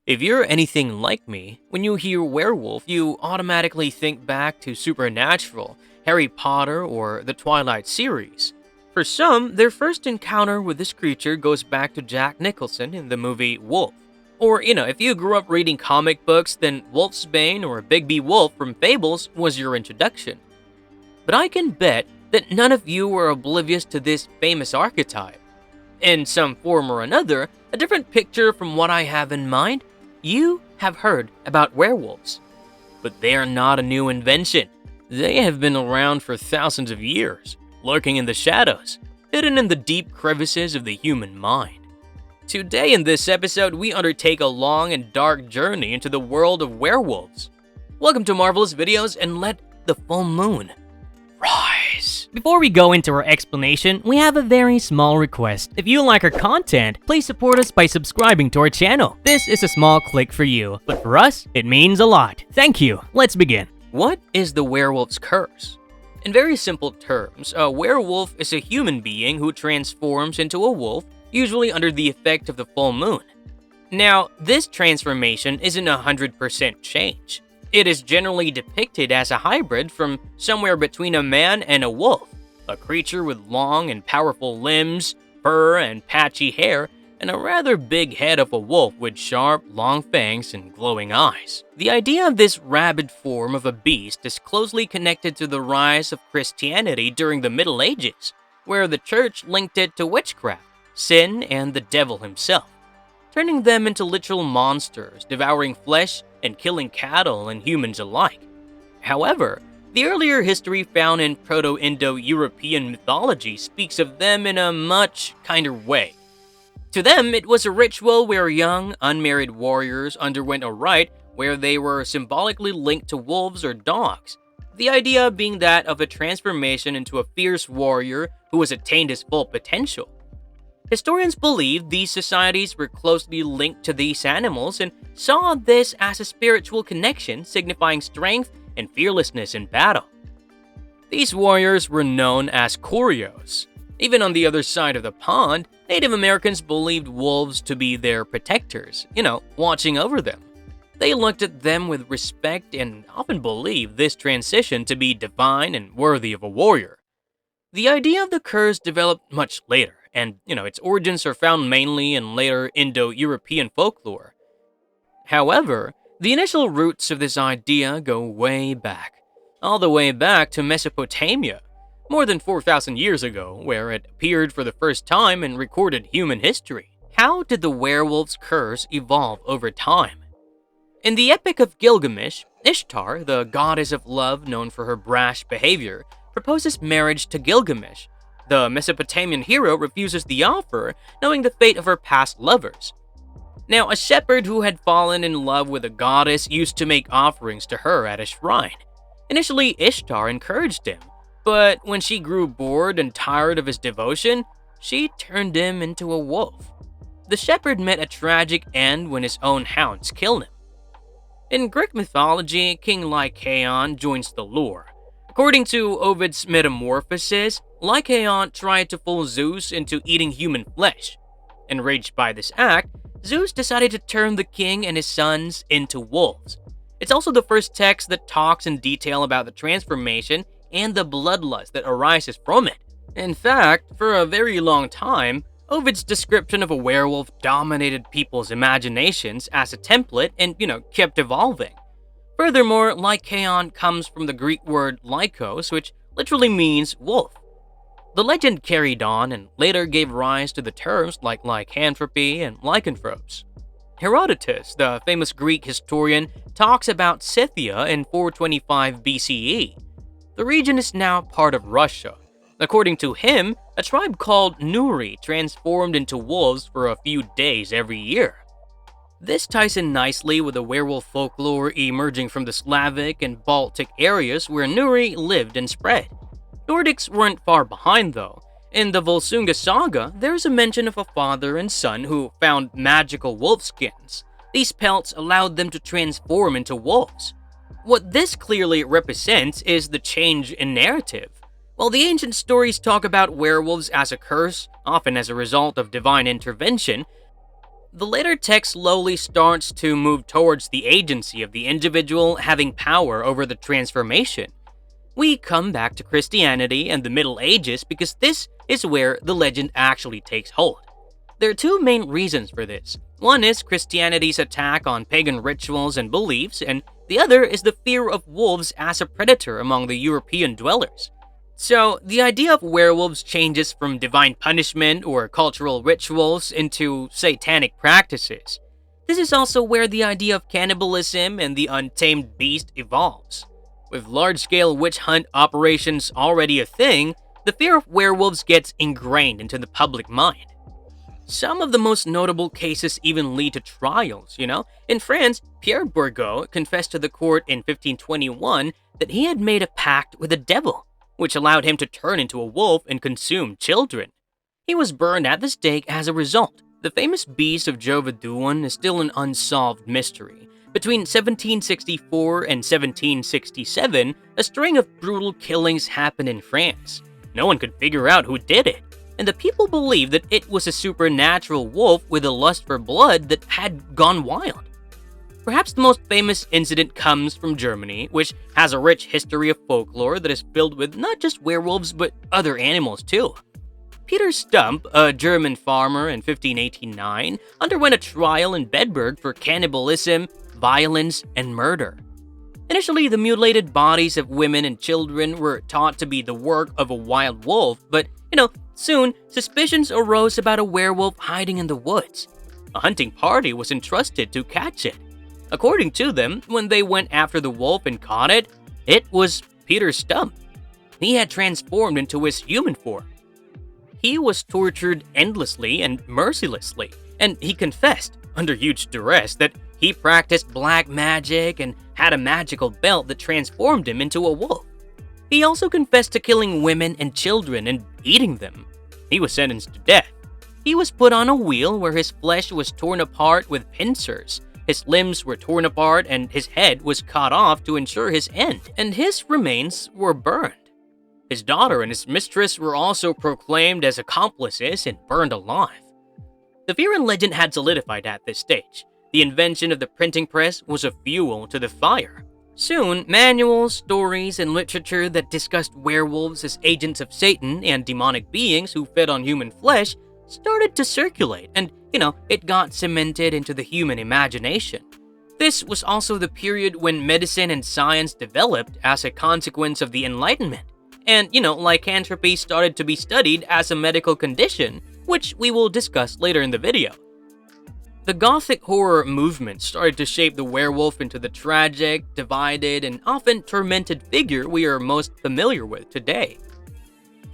If you're anything like me, when you hear werewolf, you automatically think back to Supernatural, Harry Potter, or the Twilight Series. For some, their first encounter with this creature goes back to Jack Nicholson in the movie Wolf. Or, if you grew up reading comic books, then Wolfsbane or Bigby Wolf from Fables was your introduction. But I can bet that none of you were oblivious to this famous archetype. In some form or another, a different picture from what I have in mind, you have heard about werewolves. But they are not a new invention. They have been around for thousands of years, lurking in the shadows, hidden in the deep crevices of the human mind. Today in this episode, we undertake a long and dark journey into the world of werewolves. Welcome to Marvelous Videos, and let the full moon rise. Before we go into our explanation, we have a very small request. If you like our content, please support us by subscribing to our channel. This is a small click for you, but for us, it means a lot. Thank you. Let's begin. What is the werewolf's curse? In very simple terms, a werewolf is a human being who transforms into a wolf, usually under the effect of the full moon. Now, this transformation isn't 100% change. It is generally depicted as a hybrid from somewhere between a man and a wolf, a creature with long and powerful limbs, fur and patchy hair, and a rather big head of a wolf with sharp, long fangs and glowing eyes. The idea of this rabid form of a beast is closely connected to the rise of Christianity during the Middle Ages, where the church linked it to witchcraft, sin, and the devil himself, turning them into literal monsters, devouring flesh and killing cattle and humans alike. However, the earlier history found in Proto-Indo-European mythology speaks of them in a much kinder way. To them, it was a ritual where young, unmarried warriors underwent a rite where they were symbolically linked to wolves or dogs, the idea being that of a transformation into a fierce warrior who has attained his full potential. Historians believe these societies were closely linked to these animals and saw this as a spiritual connection signifying strength and fearlessness in battle. These warriors were known as Curios. Even on the other side of the pond, Native Americans believed wolves to be their protectors, watching over them. They looked at them with respect and often believed this transition to be divine and worthy of a warrior. The idea of the curse developed much later, and, its origins are found mainly in later Indo-European folklore. However, the initial roots of this idea go way back, all the way back to Mesopotamia, more than 4,000 years ago, where it appeared for the first time in recorded human history. How did the werewolf's curse evolve over time? In the Epic of Gilgamesh, Ishtar, the goddess of love known for her brash behavior, proposes marriage to Gilgamesh. The Mesopotamian hero refuses the offer, knowing the fate of her past lovers. Now, a shepherd who had fallen in love with a goddess used to make offerings to her at a shrine. Initially, Ishtar encouraged him, but when she grew bored and tired of his devotion, she turned him into a wolf. The shepherd met a tragic end when his own hounds killed him. In Greek mythology, King Lycaon joins the lure. According to Ovid's Metamorphoses, Lycaon tried to fool Zeus into eating human flesh. Enraged by this act, Zeus decided to turn the king and his sons into wolves. It's also the first text that talks in detail about the transformation and the bloodlust that arises from it. In fact, for a very long time, Ovid's description of a werewolf dominated people's imaginations as a template and, kept evolving. Furthermore, Lycaon comes from the Greek word lykos, which literally means wolf. The legend carried on and later gave rise to the terms like lycanthropy and lycanthropes. Herodotus, the famous Greek historian, talks about Scythia in 425 BCE. The region is now part of Russia. According to him, a tribe called Nuri transformed into wolves for a few days every year. This ties in nicely with the werewolf folklore emerging from the Slavic and Baltic areas where Nuri lived and spread. Nordics weren't far behind though. In the Volsunga saga, there's a mention of a father and son who found magical wolf skins. These pelts allowed them to transform into wolves. What this clearly represents is the change in narrative. While the ancient stories talk about werewolves as a curse, often as a result of divine intervention, the later text slowly starts to move towards the agency of the individual having power over the transformation. We come back to Christianity and the Middle Ages because this is where the legend actually takes hold. There are two main reasons for this. One is Christianity's attack on pagan rituals and beliefs, and the other is the fear of wolves as a predator among the European dwellers. So, the idea of werewolves changes from divine punishment or cultural rituals into satanic practices. This is also where the idea of cannibalism and the untamed beast evolves. With large-scale witch hunt operations already a thing, the fear of werewolves gets ingrained into the public mind. Some of the most notable cases even lead to trials, In France, Pierre Bourgault confessed to the court in 1521 that he had made a pact with the devil, which allowed him to turn into a wolf and consume children. He was burned at the stake as a result. The famous beast of Jovedoun is still an unsolved mystery. Between 1764 and 1767, a string of brutal killings happened in France. No one could figure out who did it, and the people believed that it was a supernatural wolf with a lust for blood that had gone wild. Perhaps the most famous incident comes from Germany, which has a rich history of folklore that is filled with not just werewolves but other animals too. Peter Stump, a German farmer in 1589, underwent a trial in Bedburg for cannibalism, violence, and murder. Initially, the mutilated bodies of women and children were thought to be the work of a wild wolf, but, soon suspicions arose about a werewolf hiding in the woods. A hunting party was entrusted to catch it. According to them, when they went after the wolf and caught it, it was Peter Stump. He had transformed into his human form. He was tortured endlessly and mercilessly, and he confessed, under huge duress, that he practiced black magic and had a magical belt that transformed him into a wolf. He also confessed to killing women and children and eating them. He was sentenced to death. He was put on a wheel where his flesh was torn apart with pincers. His limbs were torn apart and his head was cut off to ensure his end, and his remains were burned. His daughter and his mistress were also proclaimed as accomplices and burned alive. The fear and legend had solidified at this stage. The invention of the printing press was a fuel to the fire. Soon, manuals, stories, and literature that discussed werewolves as agents of Satan and demonic beings who fed on human flesh started to circulate, and, it got cemented into the human imagination. This was also the period when medicine and science developed as a consequence of the Enlightenment. And, lycanthropy started to be studied as a medical condition, which we will discuss later in the video. The Gothic horror movement started to shape the werewolf into the tragic, divided, and often tormented figure we are most familiar with today.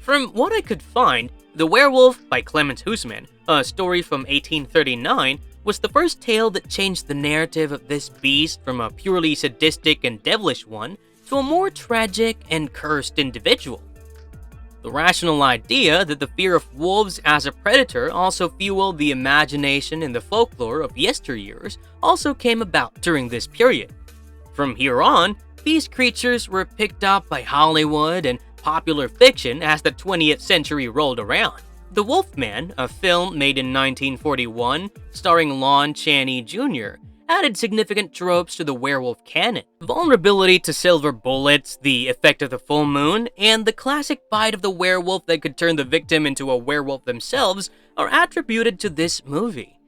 From what I could find, The Werewolf by Clemens Huysman, a story from 1839, was the first tale that changed the narrative of this beast from a purely sadistic and devilish one to a more tragic and cursed individual. The rational idea that the fear of wolves as a predator also fueled the imagination and the folklore of yesteryears also came about during this period. From here on, these creatures were picked up by Hollywood and popular fiction as the 20th century rolled around. The Wolfman, a film made in 1941 starring Lon Chaney Jr., added significant tropes to the werewolf canon. Vulnerability to silver bullets, the effect of the full moon, and the classic bite of the werewolf that could turn the victim into a werewolf themselves are attributed to this movie.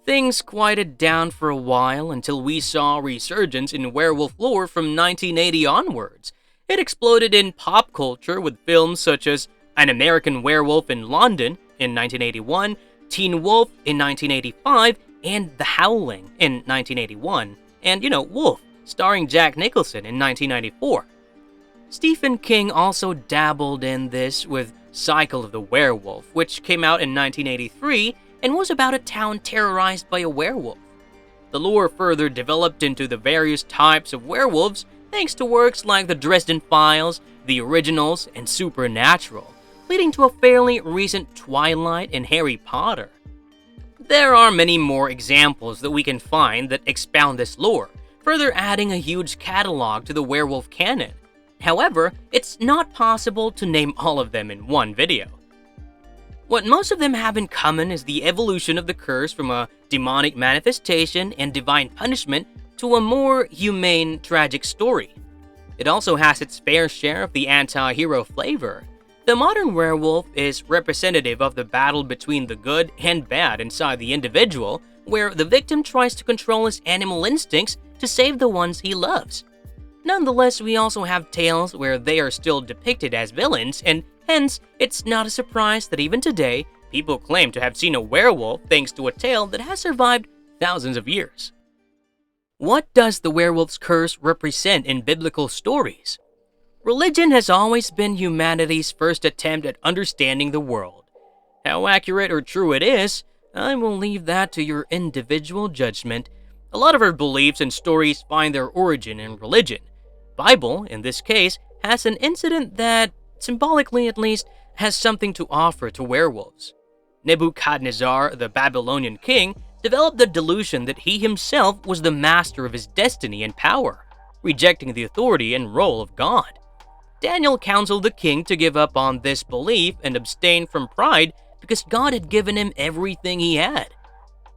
Things quieted down for a while until we saw a resurgence in werewolf lore from 1980 onwards. It exploded in pop culture with films such as An American Werewolf in London in 1981, Teen Wolf in 1985, and The Howling in 1981, and, Wolf, starring Jack Nicholson in 1994. Stephen King also dabbled in this with Cycle of the Werewolf, which came out in 1983 and was about a town terrorized by a werewolf. The lore further developed into the various types of werewolves thanks to works like The Dresden Files, The Originals, and Supernatural, leading to a fairly recent Twilight and Harry Potter. There are many more examples that we can find that expound this lore, further adding a huge catalog to the werewolf canon. However, it's not possible to name all of them in one video. What most of them have in common is the evolution of the curse from a demonic manifestation and divine punishment to a more humane, tragic story. It also has its fair share of the anti-hero flavor. The modern werewolf is representative of the battle between the good and bad inside the individual, where the victim tries to control his animal instincts to save the ones he loves. Nonetheless, we also have tales where they are still depicted as villains, and hence, it's not a surprise that even today, people claim to have seen a werewolf thanks to a tale that has survived thousands of years. What does the werewolf's curse represent in biblical stories? Religion has always been humanity's first attempt at understanding the world. How accurate or true it is, I will leave that to your individual judgment. A lot of our beliefs and stories find their origin in religion. Bible, in this case, has an incident that, symbolically at least, has something to offer to werewolves. Nebuchadnezzar, the Babylonian king, developed the delusion that he himself was the master of his destiny and power, rejecting the authority and role of God. Daniel counseled the king to give up on this belief and abstain from pride because God had given him everything he had.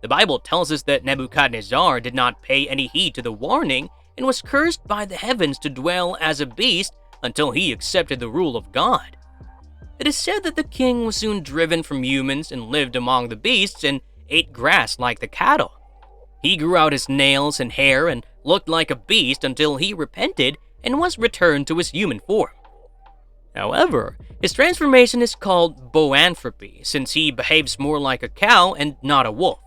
The Bible tells us that Nebuchadnezzar did not pay any heed to the warning and was cursed by the heavens to dwell as a beast until he accepted the rule of God. It is said that the king was soon driven from humans and lived among the beasts and ate grass like the cattle. He grew out his nails and hair and looked like a beast until he repented and was returned to his human form. However, his transformation is called boanthropy since he behaves more like a cow and not a wolf.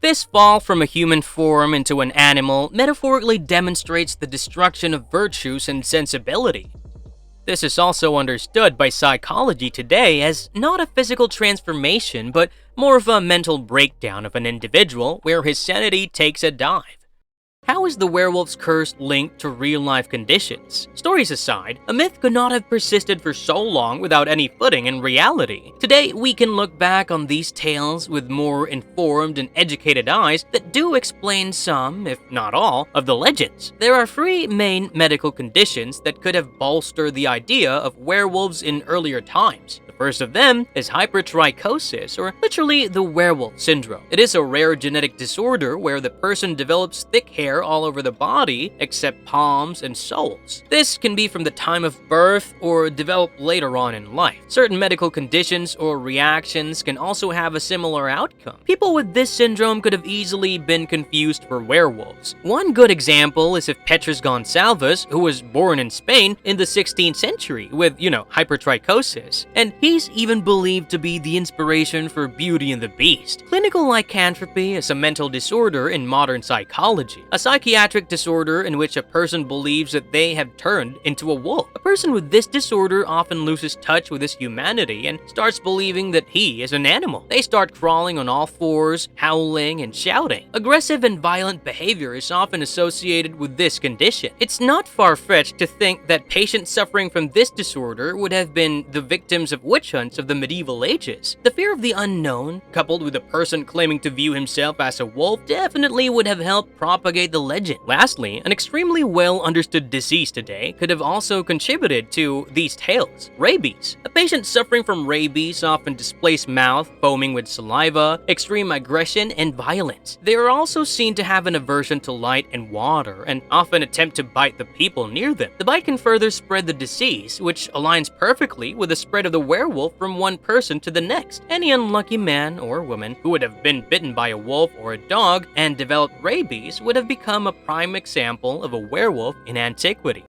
This fall from a human form into an animal metaphorically demonstrates the destruction of virtues and sensibility. This is also understood by psychology today as not a physical transformation, but more of a mental breakdown of an individual where his sanity takes a dive. How is the werewolf's curse linked to real-life conditions? Stories aside, a myth could not have persisted for so long without any footing in reality. Today, we can look back on these tales with more informed and educated eyes that do explain some, if not all, of the legends. There are three main medical conditions that could have bolstered the idea of werewolves in earlier times. The first of them is hypertrichosis, or literally the werewolf syndrome. It is a rare genetic disorder where the person develops thick hair all over the body except palms and soles. This can be from the time of birth or develop later on in life. Certain medical conditions or reactions can also have a similar outcome. People with this syndrome could have easily been confused for werewolves. One good example is if Petrus Gonsalves, who was born in Spain in the 16th century with, hypertrichosis, and he's even believed to be the inspiration for Beauty and the Beast. Clinical lycanthropy is a mental disorder in modern psychology, a psychiatric disorder in which a person believes that they have turned into a wolf. A person with this disorder often loses touch with his humanity and starts believing that he is an animal. They start crawling on all fours, howling, and shouting. Aggressive and violent behavior is often associated with this condition. It's not far-fetched to think that patients suffering from this disorder would have been the victims of witch hunts of the medieval ages. The fear of the unknown, coupled with a person claiming to view himself as a wolf, definitely would have helped propagate the legend. Lastly, an extremely well understood disease today could have also contributed to these tales. Rabies. A patient suffering from rabies often displays mouth foaming with saliva, extreme aggression, and violence. They are also seen to have an aversion to light and water and often attempt to bite the people near them. The bite can further spread the disease, which aligns perfectly with the spread of the werewolf from one person to the next. Any unlucky man or woman who would have been bitten by a wolf or a dog and developed rabies would have become a prime example of a werewolf in antiquity.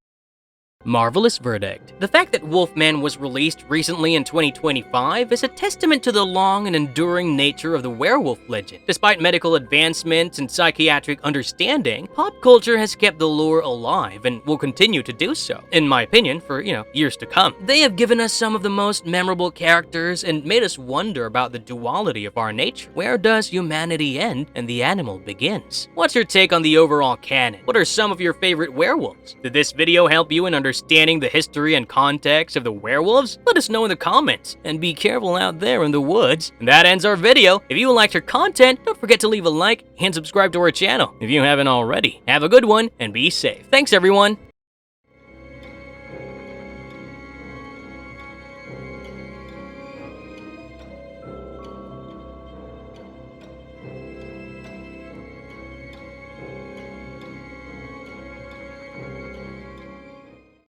Marvelous verdict. The fact that Wolfman was released recently in 2025 is a testament to the long and enduring nature of the werewolf legend. Despite medical advancements and psychiatric understanding, pop culture has kept the lore alive and will continue to do so, in my opinion, for, years to come. They have given us some of the most memorable characters and made us wonder about the duality of our nature. Where does humanity end and the animal begins? What's your take on the overall canon? What are some of your favorite werewolves? Did this video help you in understanding the history and context of the werewolves? Let us know in the comments, and be careful out there in the woods. And that ends our video. If you liked our content, don't forget to leave a like and subscribe to our channel if you haven't already. Have a good one and be safe. Thanks everyone.